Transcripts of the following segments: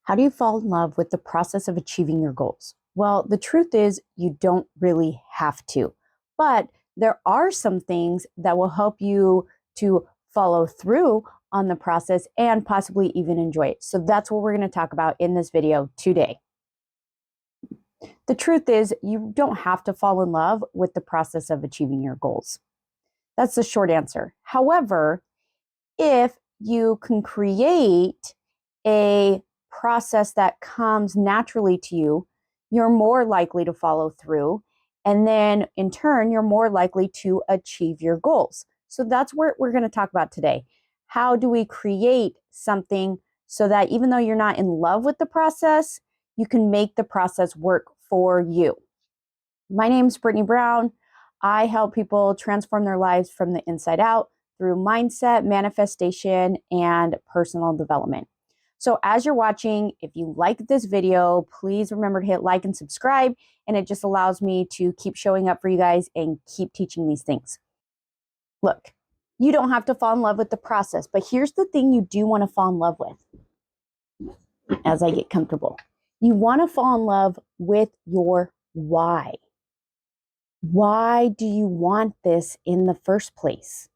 How do you fall in love with the process of achieving your goals? Well, the truth is, you don't really have to, but there are some things that will help you to follow through on the process and possibly even enjoy it. So that's what we're going to talk about in this video today. The truth is, you don't have to fall in love with the process of achieving your goals. That's the short answer. However, if you can create a process that comes naturally to you, you're more likely to follow through. And then in turn, you're more likely to achieve your goals. So that's what we're going to talk about today. How do we create something so that even though you're not in love with the process, you can make the process work for you? My name is Brittany Brown. I help people transform their lives from the inside out through mindset, manifestation, and personal development. So as you're watching, if you like this video, please remember to hit like and subscribe, and it just allows me to keep showing up for you guys and keep teaching these things. Look, you don't have to fall in love with the process, but here's the thing you do want to fall in love with as I get comfortable. You want to fall in love with your why. Why do you want this in the first place?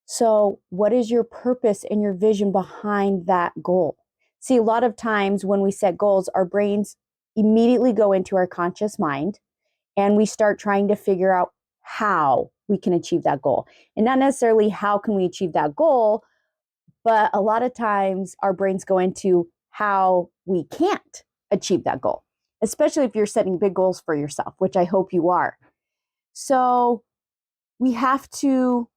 So, what is your purpose and your vision behind that goal? See, a lot of times when we set goals, our brains immediately go into our conscious mind and we start trying to figure out how we can achieve that goal. And not necessarily how can we achieve that goal, but a lot of times our brains go into how we can't achieve that goal, especially if you're setting big goals for yourself, which I hope you are. So we have to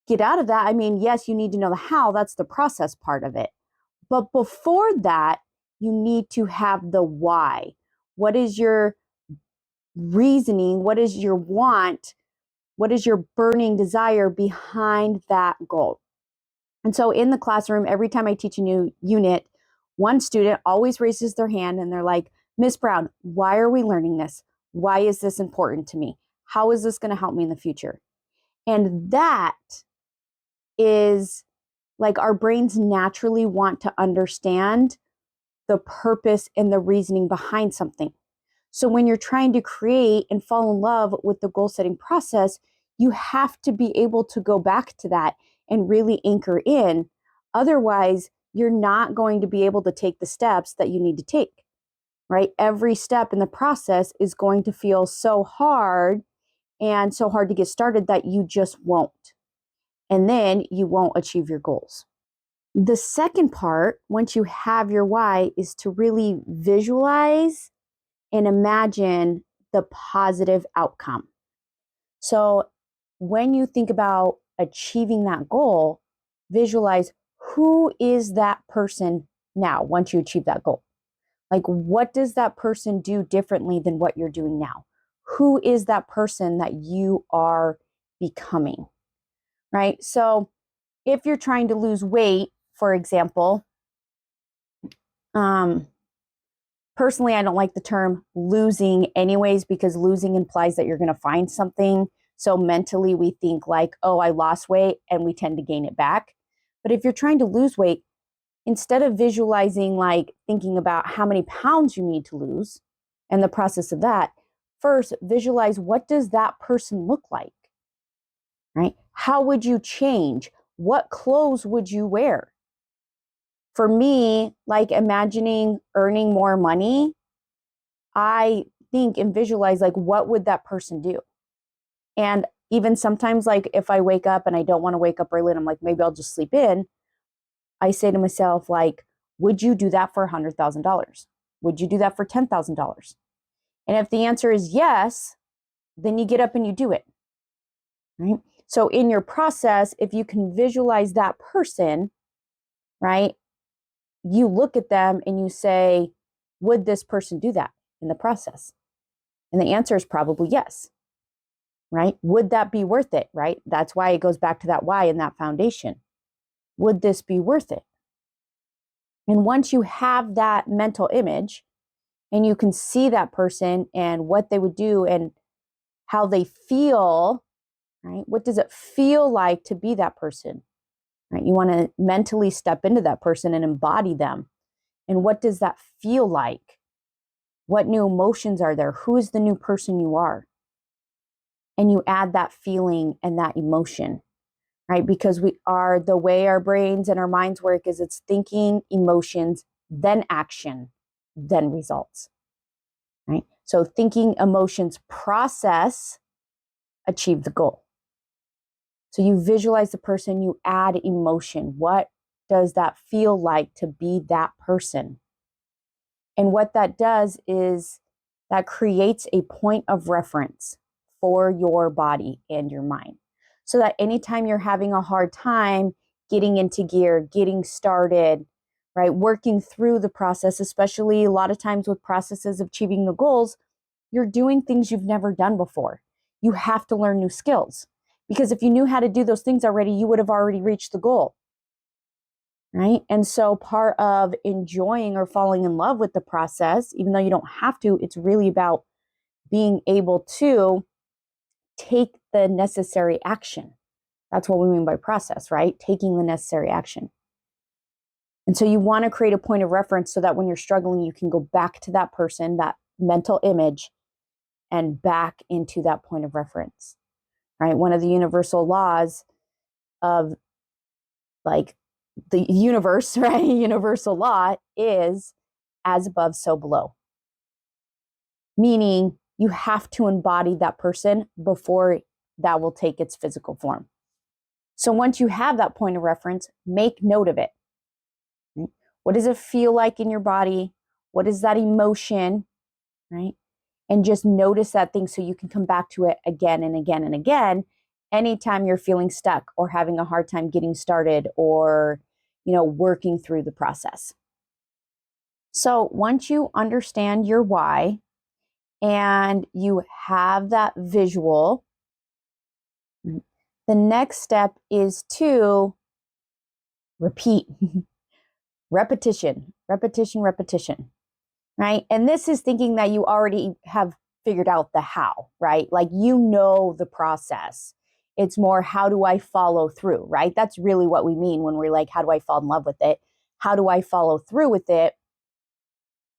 get out of that. I mean, yes, you need to know the how, that's the process part of it. But before that, you need to have the why. What is your reasoning? What is your want? What is your burning desire behind that goal? And so in the classroom, every time I teach a new unit, one student always raises their hand and they're like, Miss Brown, why are we learning this? Why is this important to me? How is this going to help me in the future? And that is like our brains naturally want to understand the purpose and the reasoning behind something. So when you're trying to create and fall in love with the goal setting process, you have to be able to go back to that and really anchor in. Otherwise, you're not going to be able to take the steps that you need to take, right? Every step in the process is going to feel so hard and so hard to get started that you just won't. And then you won't achieve your goals. The second part, once you have your why, is to really visualize and imagine the positive outcome. So when you think about achieving that goal, visualize who is that person now once you achieve that goal. Like, what does that person do differently than what you're doing now? Who is that person that you are becoming? Right? So if you're trying to lose weight, for example, personally, I don't like the term losing anyways, because losing implies that you're going to find something. So mentally we think like, oh, I lost weight, and we tend to gain it back. But if you're trying to lose weight, instead of visualizing, like thinking about how many pounds you need to lose and the process of that, first visualize, what does that person look like, right? How would you change? What clothes would you wear? For me, like imagining earning more money, I think and visualize like, what would that person do? And even sometimes, like if I wake up and I don't want to wake up early and I'm like, maybe I'll just sleep in, I say to myself, like, would you do that for $100,000? Would you do that for $10,000? And if the answer is yes, then you get up and you do it, right? So in your process, if you can visualize that person, right, you look at them and you say, would this person do that in the process? And the answer is probably yes, right? Would that be worth it, right? That's why it goes back to that why and that foundation. Would this be worth it? And once you have that mental image and you can see that person and what they would do and how they feel, right? What does it feel like to be that person, right? You want to mentally step into that person and embody them And what does that feel like? What new emotions are there? Who is the new person you are? And you add that feeling and that emotion, right? Because the way our brains and our minds work is it's thinking, emotions, then action, then results, right? So thinking, emotions, process, achieve the goal. So you visualize the person, you add emotion. What does that feel like to be that person? And what that does is that creates a point of reference for your body and your mind. So that anytime you're having a hard time getting into gear, getting started, right, working through the process, especially a lot of times with processes of achieving the goals, you're doing things you've never done before. You have to learn new skills because if you knew how to do those things already, you would have already reached the goal. Right. And so part of enjoying or falling in love with the process, even though you don't have to, it's really about being able to take the necessary action. That's what we mean by process, right? Taking the necessary action. And so you want to create a point of reference so that when you're struggling, you can go back to that person, that mental image, and back into that point of reference, right? One of the universal laws of like the universe, right? Universal law is as above, so below. Meaning you have to embody that person before that will take its physical form. So once you have that point of reference, make note of it. Right? What does it feel like in your body? What is that emotion? Right? And just notice that thing so you can come back to it again and again and again anytime you're feeling stuck or having a hard time getting started or, working through the process. So once you understand your why and you have that visual, the next step is to repeat. Repetition, repetition, repetition, right? And this is thinking that you already have figured out the how, right? Like the process. It's more, how do I follow through, right? That's really what we mean when we're like, how do I fall in love with it? How do I follow through with it?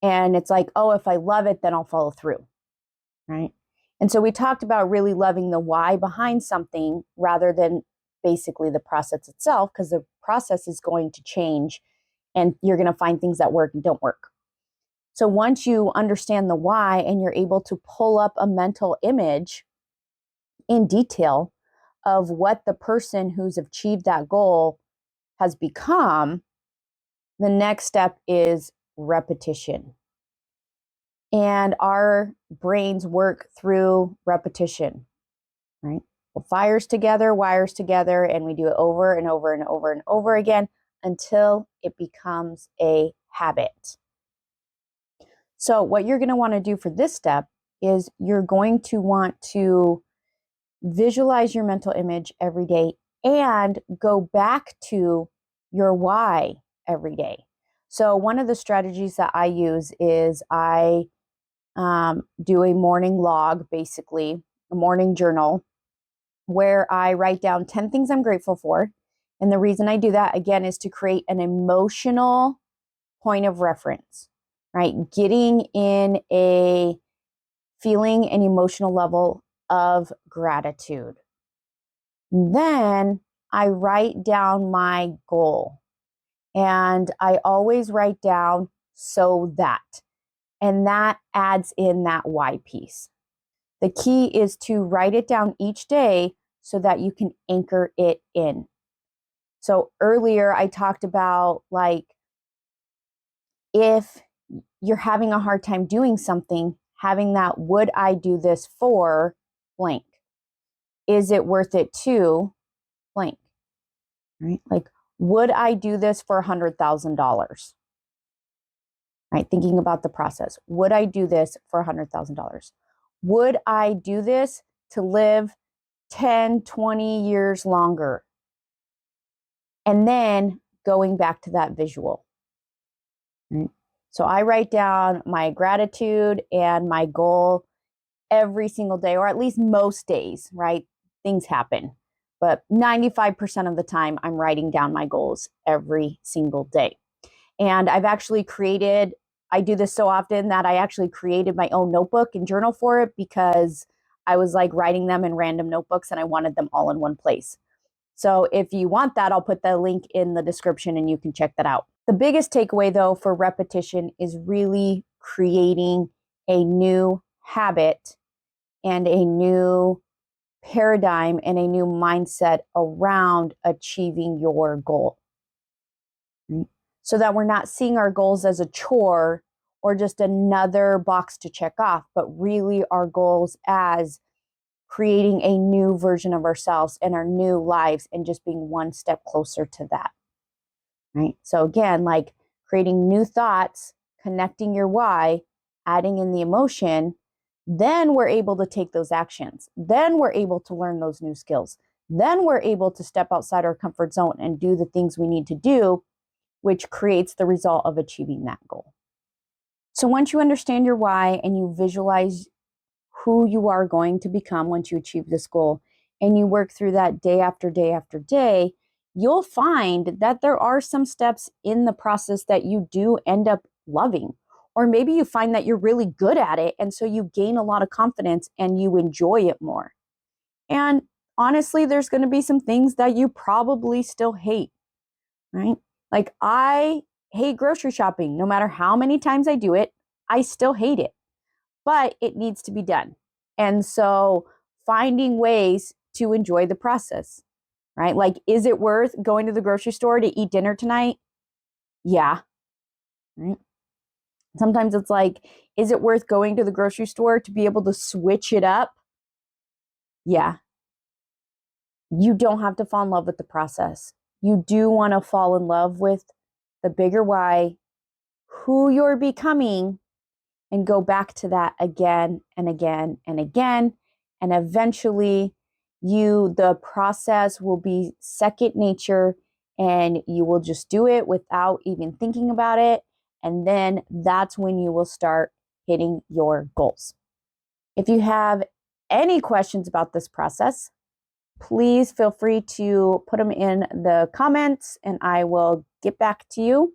And it's like, oh, if I love it, then I'll follow through, right? And so we talked about really loving the why behind something rather than basically the process itself, because the process is going to change and you're going to find things that work and don't work. So once you understand the why and you're able to pull up a mental image in detail of what the person who's achieved that goal has become, the next step is repetition. And our brains work through repetition, right? Well, wires together, and we do it over and over and over and over again until it becomes a habit. So what you're going to want to do for this step is you're going to want to visualize your mental image every day and go back to your why every day. So one of the strategies that I use is I do a morning log, basically a morning journal, where I write down 10 things I'm grateful for. And the reason I do that, again, is to create an emotional point of reference, right? Getting in a feeling and emotional level of gratitude. Then I write down my goal. And I always write down so that. And that adds in that why piece. The key is to write it down each day so that you can anchor it in. So earlier I talked about like if you're having a hard time doing something, having that, would I do this for blank? Is it worth it to blank? Right? Like, would I do this for $100,000? Right? Thinking about the process. Would I do this for $100,000? Would I do this to live 10, 20 years longer? And then going back to that visual. Right? So I write down my gratitude and my goal every single day, or at least most days, right? Things happen. But 95% of the time, I'm writing down my goals every single day. And I do this so often that I actually created my own notebook and journal for it because I was like writing them in random notebooks and I wanted them all in one place. So if you want that, I'll put the link in the description and you can check that out. The biggest takeaway though for repetition is really creating a new habit and a new paradigm and a new mindset around achieving your goal. So that we're not seeing our goals as a chore or just another box to check off, but really our goals as creating a new version of ourselves and our new lives and just being one step closer to that. Right? So again, like creating new thoughts, connecting your why, adding in the emotion, then we're able to take those actions. Then we're able to learn those new skills. Then we're able to step outside our comfort zone and do the things we need to do, which creates the result of achieving that goal. So once you understand your why and you visualize who you are going to become once you achieve this goal, and you work through that day after day after day, you'll find that there are some steps in the process that you do end up loving. Or maybe you find that you're really good at it, and so you gain a lot of confidence and you enjoy it more. And honestly, there's going to be some things that you probably still hate, right? Like I hate grocery shopping. No matter how many times I do it, I still hate it, but it needs to be done. And so finding ways to enjoy the process, right? Like, is it worth going to the grocery store to eat dinner tonight? Yeah. Right? Sometimes it's like, is it worth going to the grocery store to be able to switch it up? Yeah. You don't have to fall in love with the process. You do want to fall in love with the bigger why, who you're becoming, and go back to that again and again and again. And eventually the process will be second nature and you will just do it without even thinking about it. And then that's when you will start hitting your goals. If you have any questions about this process, please feel free to put them in the comments and I will get back to you.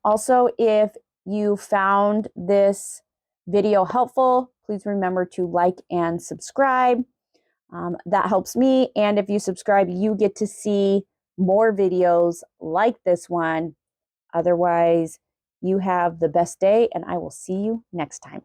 Also, if you found this video helpful, please remember to like and subscribe. That helps me. And if you subscribe, you get to see more videos like this one. Otherwise, you have the best day, and I will see you next time.